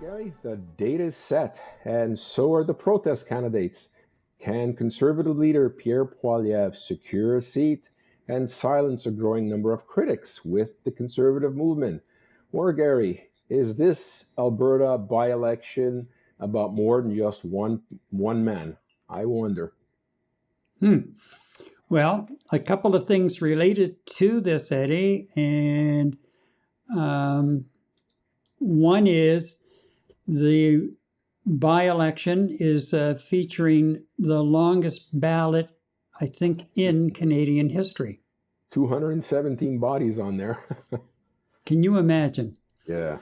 Gary, the date is set, and so are the protest candidates. Can Conservative leader Pierre Poilievre secure a seat and silence a growing number of critics with the Conservative movement? Or, Gary, is this Alberta by-election about more than just one man? I wonder. Well, a couple of things related to this, Eddie, and one is the by-election is featuring the longest ballot, I think, in Canadian history. 217 bodies on there. Can you imagine? Yeah.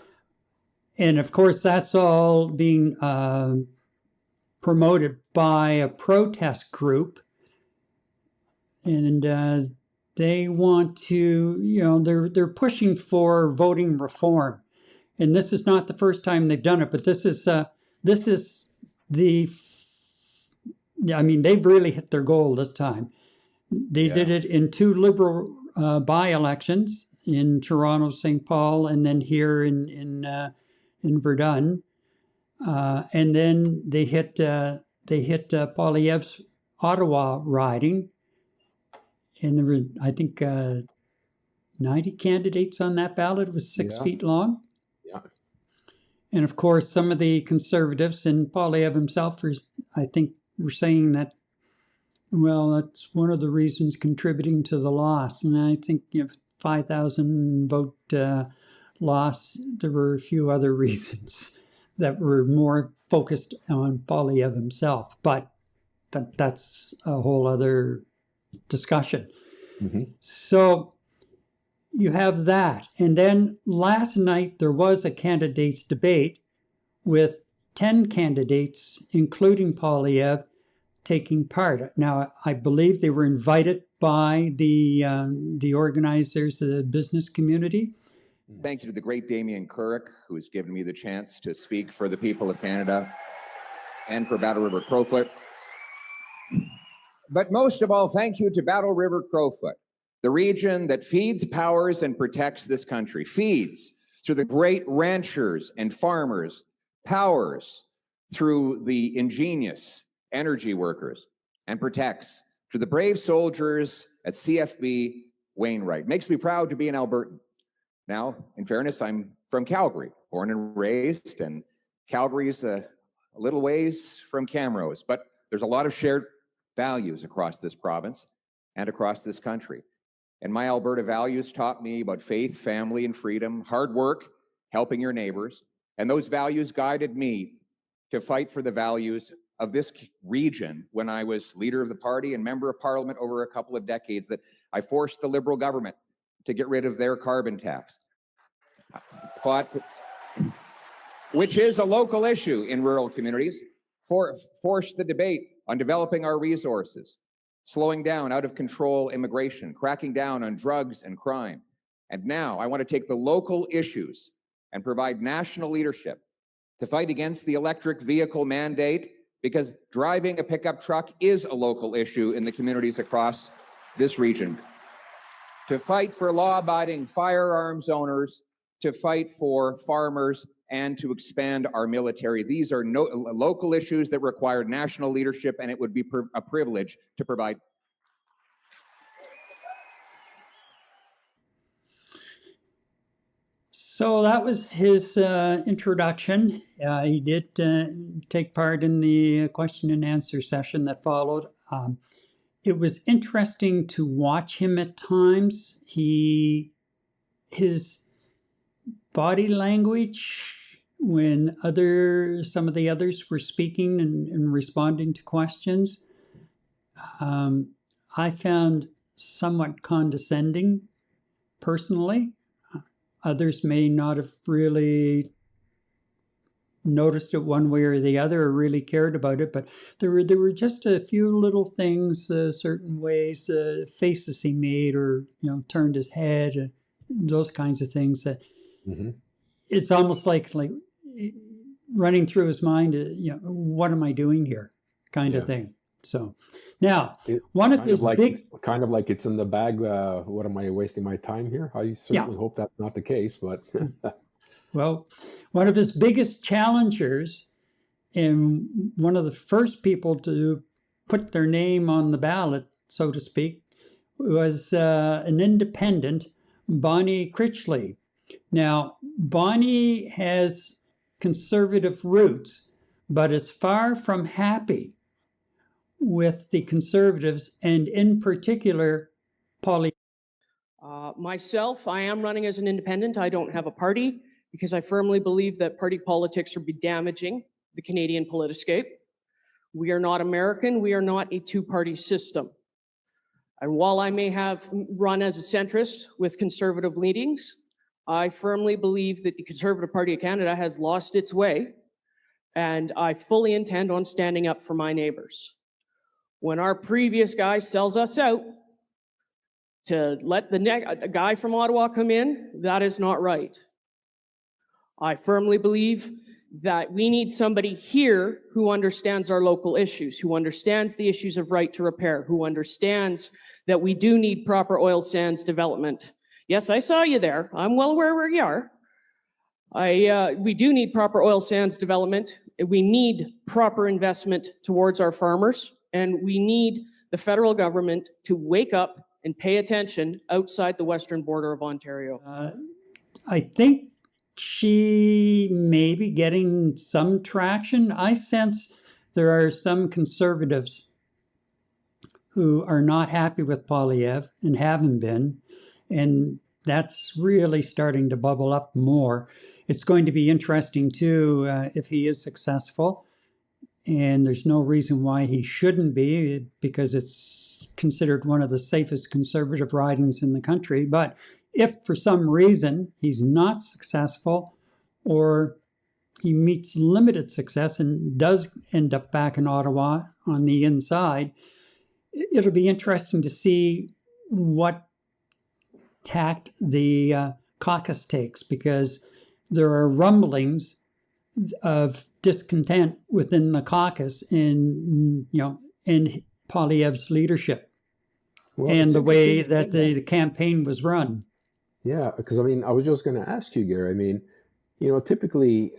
And of course, that's all being promoted by a protest group. And they want to, they're pushing for voting reform. And this is not the first time they've done it, but they've really hit their goal this time. They did it in two Liberal by-elections in Toronto, St. Paul, and then here in Verdun. And then they hit Poilievre's Ottawa riding. And there were, I think, 90 candidates on that ballot. It was 6 feet long. Yeah. And of course, some of the Conservatives and Poilievre himself, were saying that, well, that's one of the reasons contributing to the loss. And I think 5,000 vote loss, there were a few other reasons that were more focused on Poilievre himself. But that's a whole other discussion. Mm-hmm. So you have that. And then last night there was a candidates debate with 10 candidates, including Poilievre, taking part. Now, I believe they were invited by the organizers of the business community. Thank you to the great Damien Couric, who has given me the chance to speak for the people of Canada and for Battle River Crowfoot. But most of all, thank you to Battle River Crowfoot, the region that feeds, powers, and protects this country, feeds through the great ranchers and farmers, powers through the ingenious energy workers, and protects through the brave soldiers at CFB Wainwright. Makes me proud to be an Albertan. Now, in fairness, I'm from Calgary, born and raised, and Calgary's a little ways from Camrose, but there's a lot of shared values across this province and across this country. And my Alberta values taught me about faith, family, and freedom, hard work, helping your neighbors. And those values guided me to fight for the values of this region when I was leader of the party and member of parliament over a couple of decades, that I forced the Liberal government to get rid of their carbon tax, which is a local issue in rural communities, forced the debate on developing our resources, slowing down out of control immigration, cracking down on drugs and crime. And now I want to take the local issues and provide national leadership to fight against the electric vehicle mandate, because driving a pickup truck is a local issue in the communities across this region. To fight for law-abiding firearms owners, to fight for farmers, and to expand our military. These are local issues that require national leadership, and it would be a privilege to provide. So that was his introduction. He did take part in the question and answer session that followed. It was interesting to watch him at times. His body language when some of the others were speaking and responding to questions, I found somewhat condescending personally. Others may not have really noticed it one way or the other or really cared about it, but there were just a few little things, certain ways, faces he made, or turned his head, those kinds of things that it's almost like running through his mind, what am I doing here, kind of thing. So now, one of his kind of like it's in the bag. What am I wasting my time here? I certainly hope that's not the case, but well, one of his biggest challengers and one of the first people to put their name on the ballot, so to speak, was an independent, Bonnie Critchley. Now, Bonnie has conservative roots, but is far from happy with the Conservatives, and in particular, Myself, I am running as an independent. I don't have a party because I firmly believe that party politics are damaging the Canadian politiscape. We are not American. We are not a two-party system. And while I may have run as a centrist with conservative leanings, I firmly believe that the Conservative Party of Canada has lost its way, and I fully intend on standing up for my neighbors. When our previous guy sells us out to let a guy from Ottawa come in, that is not right. I firmly believe that we need somebody here who understands our local issues, who understands the issues of right to repair, who understands that we do need proper oil sands development. Yes, I saw you there. I'm well aware where you are. We do need proper oil sands development. We need proper investment towards our farmers, and we need the federal government to wake up and pay attention outside the western border of Ontario. I think she may be getting some traction. I sense there are some Conservatives who are not happy with Poilievre and haven't been, and that's really starting to bubble up more. It's going to be interesting, too, if he is successful. And there's no reason why he shouldn't be, because it's considered one of the safest Conservative ridings in the country. But if for some reason he's not successful, or he meets limited success and does end up back in Ottawa on the inside, it'll be interesting to see what tact the caucus takes, because there are rumblings of discontent within the caucus in Poilievre's leadership, well, and the way that the campaign was run. Yeah, because I mean, I was just going to ask you, Gary. I mean, typically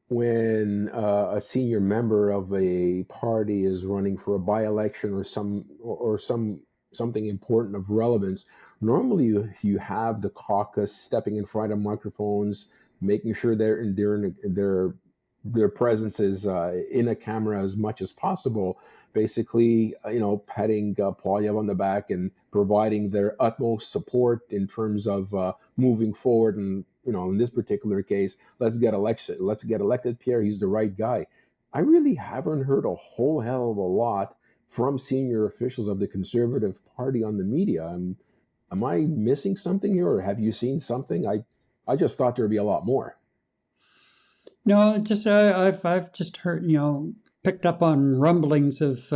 when a senior member of a party is running for a by-election or something important of relevance, normally you have the caucus stepping in front of microphones, making sure their presence is in a camera as much as possible, basically, patting Poilievre on the back and providing their utmost support in terms of moving forward. And, in this particular case, let's get elected Pierre. He's the right guy. I really haven't heard a whole hell of a lot from senior officials of the Conservative Party on the media. Am I missing something here, or have you seen something? I just thought there'd be a lot more. No, just I've just heard, picked up on rumblings of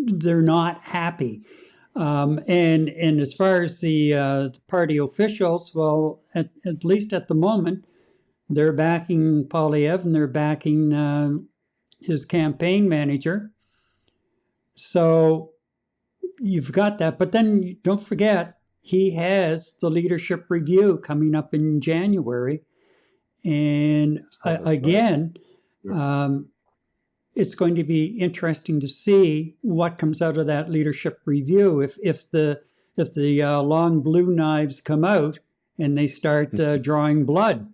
they're not happy, and as far as the party officials, well, at least at the moment, they're backing Poilievre and they're backing his campaign manager. So you've got that, but then don't forget, he has the leadership review coming up in January. And again, it's going to be interesting to see what comes out of that leadership review. If the long blue knives come out and they start drawing blood.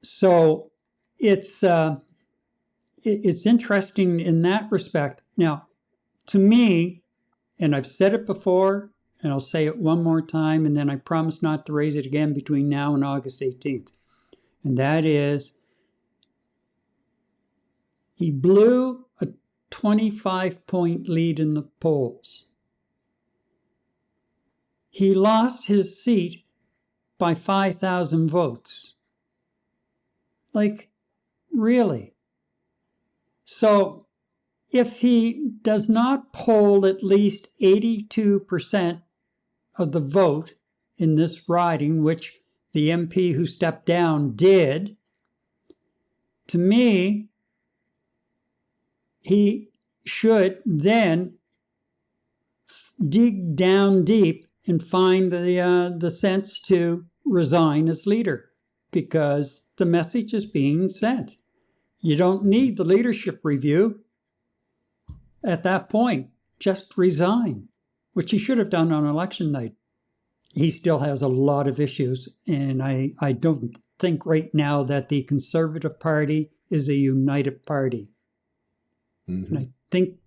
So it's interesting in that respect. Now, to me, and I've said it before, and I'll say it one more time, and then I promise not to raise it again between now and August 18th. And that is, he blew a 25-point lead in the polls. He lost his seat by 5,000 votes. Like, really? So, if he does not poll at least 82% of the vote in this riding, which the MP who stepped down did, to me, he should then dig down deep and find the sense to resign as leader, because the message is being sent. You don't need the leadership review at that point. Just resign, which he should have done on election night. He still has a lot of issues, and I don't think right now that the Conservative Party is a united party. And I think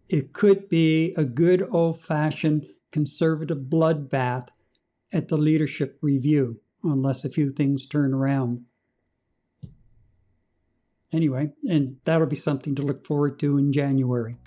it could be a good old-fashioned conservative bloodbath at the leadership review, unless a few things turn around. Anyway, and that'll be something to look forward to in January.